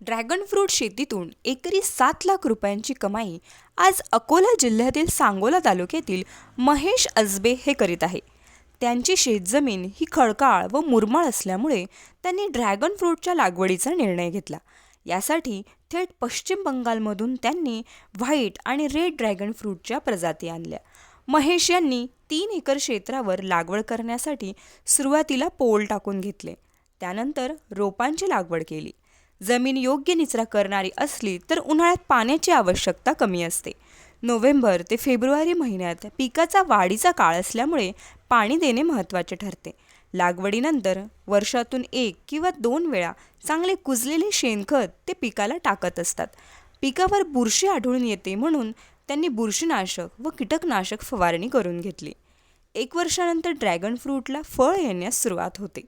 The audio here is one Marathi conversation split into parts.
ड्रॅगन फ्रूट शेतीतून एकरी 7 लाख रुपयांची कमाई आज अकोला जिल्ह्यातील सांगोला तालुक्यातील महेश अजबे हे करीत आहे. त्यांची शेतजमीन ही खडकाळ व मुरमाड असल्यामुळे त्यांनी ड्रॅगन फ्रूटच्या लागवडीचा निर्णय घेतला. यासाठी थेट पश्चिम बंगालमधून त्यांनी व्हाईट आणि रेड ड्रॅगन फ्रूटच्या प्रजाती आणल्या. महेश यांनी 3 एकर क्षेत्रावर लागवड करण्यासाठी सुरुवातीला पोल टाकून घेतले. त्यानंतर रोपांची लागवड केली. जमीन योग्य निचरा करणारी असली तर उन्हाळ्यात पाण्याची आवश्यकता कमी असते. नोव्हेंबर ते फेब्रुवारी महिन्यात पिकाचा वाढीचा काळ असल्यामुळे पाणी देणे महत्त्वाचे ठरते. लागवडीनंतर वर्षातून 1 किंवा 2 वेळा चांगले कुजलेले शेणखत ते पिकाला टाकत असतात. पिकावर बुरशी आढळून येते म्हणून त्यांनी बुरशीनाशक व कीटकनाशक फवारणी करून घेतली. 1 वर्षानंतर ड्रॅगन फ्रूटला फळ येण्यास सुरुवात होते.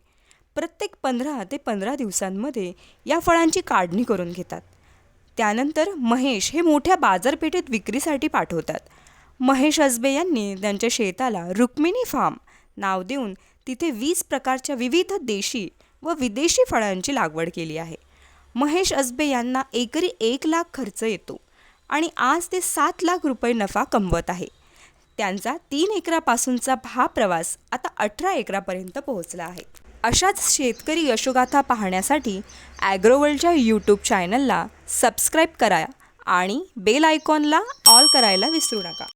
प्रत्येक 15 ते 15 दिवसांमध्ये या फळांची काढणी करून घेतात. त्यानंतर महेश हे मोठ्या बाजारपेठेत विक्रीसाठी पाठवतात. महेश अजबे यांनी त्यांच्या शेताला रुक्मिणी फार्म नाव देऊन तिथे 20 प्रकारच्या विविध देशी व विदेशी फळांची लागवड केली आहे. महेश अजबे यांना एकरी 1 लाख खर्च येतो आणि आज ते 7 लाख रुपये नफा कमवत आहे. त्यांचा 3 एकरापासूनचा हा प्रवास आता 18 एकरापर्यंत पोहोचला आहे. अशाच शेतकरी यशोगाथा पाहण्यासाठी ॲग्रोवर्ल्डच्या यूट्यूब चॅनलला सबस्क्राईब करा आणि बेल आयकॉनला ऑल करायला विसरू नका.